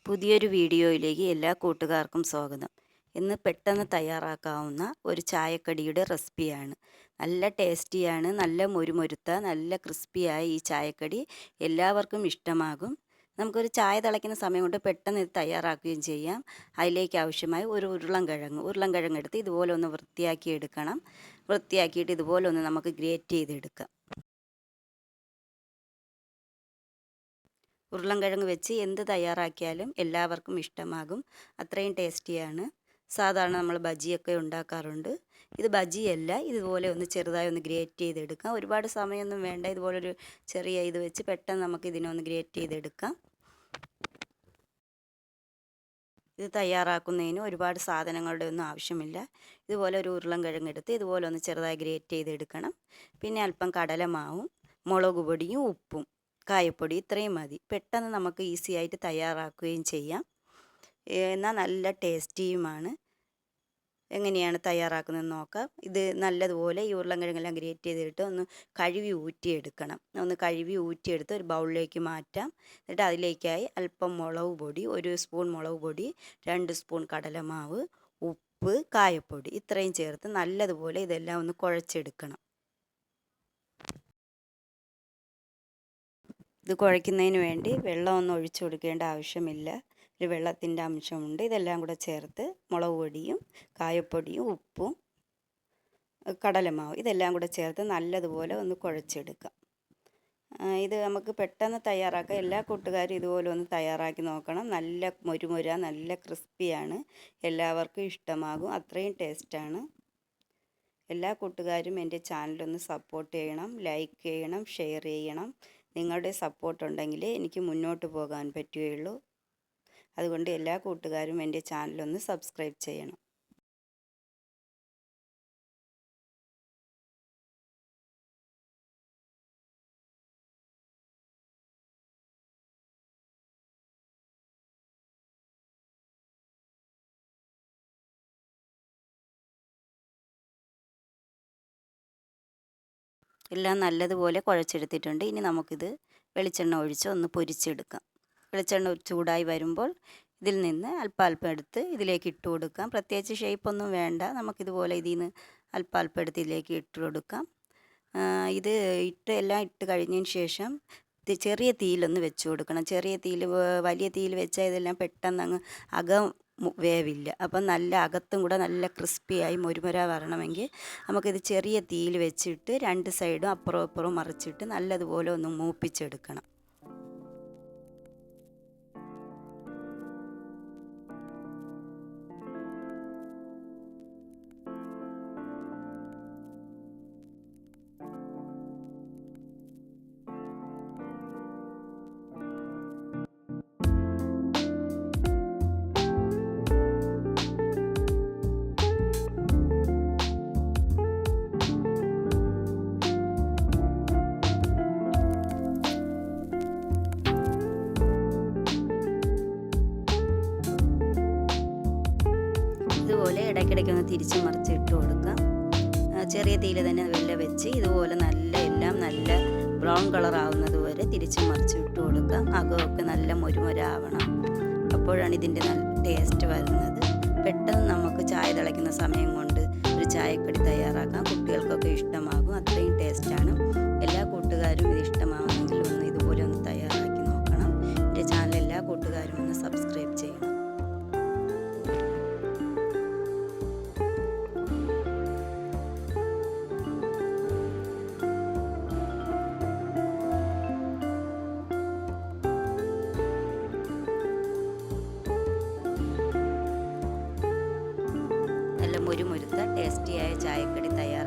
പുതിയൊരു വീഡിയോയിലേക്ക് എല്ലാ കൂട്ടുകാർക്കും സ്വാഗതം. ഇന്ന് പെട്ടെന്ന് തയ്യാറാക്കാവുന്ന ഒരു ചായക്കടിയുടെ റെസിപ്പിയാണ്. നല്ല ടേസ്റ്റിയാണ്, നല്ല മുരുമുരുത്ത, നല്ല ക്രിസ്പിയായ ഈ ചായക്കടി എല്ലാവർക്കും ഇഷ്ടമാകും. നമുക്കൊരു ചായ തിളയ്ക്കുന്ന സമയം കൊണ്ട് പെട്ടെന്ന് ഇത് തയ്യാറാക്കുകയും ചെയ്യാം. അതിലേക്ക് ആവശ്യമായ ഒരു ഉരുളൻകിഴങ്ങ് എടുത്ത് ഇതുപോലെ ഒന്ന് വൃത്തിയാക്കി എടുക്കണം. വൃത്തിയാക്കിയിട്ട് ഇതുപോലെ ഒന്ന് നമുക്ക് ഗ്രേറ്റ് ചെയ്തെടുക്കാം. ഉരുളൻകിഴങ്ങ് വെച്ച് എന്ത് തയ്യാറാക്കിയാലും എല്ലാവർക്കും ഇഷ്ടമാകും. അത്രയും ടേസ്റ്റിയാണ്. സാധാരണ നമ്മൾ ബജിയൊക്കെ ഉണ്ടാക്കാറുണ്ട്. ഇത് ബജിയല്ല, ഇതുപോലെ ഒന്ന് ചെറുതായി ഒന്ന് ഗ്രേറ്റ് ചെയ്തെടുക്കാം. ഒരുപാട് സമയമൊന്നും വേണ്ട. ഇതുപോലൊരു ചെറിയ ഇത് വെച്ച് പെട്ടെന്ന് നമുക്ക് ഇതിനെ ഒന്ന് ഗ്രേറ്റ് ചെയ്തെടുക്കാം. ഇത് തയ്യാറാക്കുന്നതിന് ഒരുപാട് സാധനങ്ങളുടെ ഒന്നും ആവശ്യമില്ല. ഇതുപോലെ ഒരു ഉരുളൻകിഴങ്ങ് എടുത്ത് ഇതുപോലെ ഒന്ന് ചെറുതായി ഗ്രേറ്റ് ചെയ്തെടുക്കണം. പിന്നെ അല്പം കടലമാവും, മുളക് പൊടിയും, ഉപ്പും, കായപ്പൊടി ഇത്രയും മതി. പെട്ടെന്ന് നമുക്ക് ഈസി ആയിട്ട് തയ്യാറാക്കുകയും ചെയ്യാം. എന്നാൽ നല്ല ടേസ്റ്റിയുമാണ്. എങ്ങനെയാണ് തയ്യാറാക്കുന്നതെന്ന് നോക്കാം. ഇത് നല്ലതുപോലെ ഈ ഉരുളൻകിഴങ്ങെല്ലാം ഗ്രേറ്റ് ചെയ്തിട്ട് ഒന്ന് കഴുകി ഊറ്റിയെടുക്കണം. ഒന്ന് കഴുകി ഊറ്റിയെടുത്ത് ഒരു ബൗളിലേക്ക് മാറ്റാം. എന്നിട്ട് അതിലേക്കായി അല്പം മുളക് പൊടി, 1 സ്പൂൺ മുളക് പൊടി, 2 സ്പൂൺ കടലമാവ്, ഉപ്പ്, കായപ്പൊടി ഇത്രയും ചേർത്ത് നല്ലതുപോലെ ഇതെല്ലാം ഒന്ന് കുഴച്ചെടുക്കണം. ഇത് കുഴയ്ക്കുന്നതിന് വേണ്ടി വെള്ളമൊന്നും ഒഴിച്ചു കൊടുക്കേണ്ട ആവശ്യമില്ല. ഒരു വെള്ളത്തിൻ്റെ അംശമുണ്ട്. ഇതെല്ലാം കൂടെ ചേർത്ത് മുളക് പൊടിയും, കായപ്പൊടിയും, ഉപ്പും, കടലമാവും ഇതെല്ലാം കൂടെ ചേർത്ത് നല്ലതുപോലെ ഒന്ന് കുഴച്ചെടുക്കാം. ഇത് നമുക്ക് പെട്ടെന്ന് തയ്യാറാക്കാം. എല്ലാ കൂട്ടുകാരും ഇതുപോലെ ഒന്ന് തയ്യാറാക്കി നോക്കണം. നല്ല മുരുമുര, നല്ല ക്രിസ്പിയാണ്. എല്ലാവർക്കും ഇഷ്ടമാകും. അത്രയും ടേസ്റ്റാണ്. എല്ലാ കൂട്ടുകാരും എൻ്റെ ചാനലൊന്ന് സപ്പോർട്ട് ചെയ്യണം, ലൈക്ക് ചെയ്യണം, ഷെയർ ചെയ്യണം. നിങ്ങളുടെ സപ്പോർട്ട് ഉണ്ടെങ്കിലേ എനിക്ക് മുന്നോട്ട് പോകാൻ പറ്റുകയുള്ളൂ. അതുകൊണ്ട് എല്ലാ കൂട്ടുകാരും എൻ്റെ ചാനലൊന്ന് സബ്സ്ക്രൈബ് ചെയ്യണം. എല്ലാം നല്ലതുപോലെ കുഴച്ചെടുത്തിട്ടുണ്ട്. ഇനി നമുക്കിത് വെളിച്ചെണ്ണ ഒഴിച്ച് ഒന്ന് പൊരിച്ചെടുക്കാം. വെളിച്ചെണ്ണ ചൂടായി വരുമ്പോൾ ഇതിൽ നിന്ന് അല്പം എടുത്ത് ഇതിലേക്ക് ഇട്ട് കൊടുക്കാം. പ്രത്യേകിച്ച് ഷേപ്പൊന്നും വേണ്ട. നമുക്കിതുപോലെ ഇതിൽ നിന്ന് അല്പം എടുത്ത് ഇതിലേക്ക് ഇട്ട് കൊടുക്കാം. ഇത് എല്ലാം ഇട്ട് കഴിഞ്ഞതിന് ശേഷം ചെറിയ തീയിലൊന്ന് വെച്ച് കൊടുക്കണം. ചെറിയ തീയിൽ, വലിയ തീയിൽ വെച്ചാൽ ഇതെല്ലാം പെട്ടെന്ന് അങ്ങ് അകം വേവില്ല. അപ്പം നല്ല അകത്തും കൂടെ നല്ല ക്രിസ്പിയായി മുരുമുര വരണമെങ്കിൽ നമുക്കിത് ചെറിയ തീയിൽ വെച്ചിട്ട് 2 സൈഡും അപ്പുറവും ഇപ്പുറവും മറിച്ചിട്ട് നല്ലതുപോലെ ഒന്ന് മൂപ്പിച്ചെടുക്കണം. ഇതുപോലെ ഇടയ്ക്കിടയ്ക്ക് ഒന്ന് തിരിച്ച് മറിച്ച് ഇട്ട് കൊടുക്കാം. ചെറിയ തീയിൽ തന്നെ വെച്ച് ഇതുപോലെ എല്ലാം നല്ല ബ്രൗൺ കളർ ആവുന്നത് വരെ തിരിച്ച് മറിച്ച് ഇട്ട് കൊടുക്കാം. അകമൊക്കെ നല്ല മുരുമുര ആവണം. അപ്പോഴാണ് ഇതിൻ്റെ നല്ല ടേസ്റ്റ് വരുന്നത്. പെട്ടെന്ന് നമുക്ക് ചായ തിളയ്ക്കുന്ന സമയം കൊണ്ട് ഒരു ചായക്കടി തയ്യാറാക്കാം. കുട്ടികൾക്കൊക്കെ ഇഷ്ടമാകും. അത്രയും ടേസ്റ്റാണ്. എല്ലാ കൂട്ടുകാരും ഇത് ഇഷ്ടമാവുമെങ്കിൽ ഒന്ന് ഇതുപോലെ ഒന്ന് തയ്യാറാക്കി നോക്കണം. എൻ്റെ ചാനൽ എല്ലാ കൂട്ടുകാരും ഒന്ന് സബ്സ്ക്രൈബ് ചെയ്യണം. മുരുമുരുത്ത ടേസ്റ്റിയായ ചായക്കടി തയ്യാറാക്കി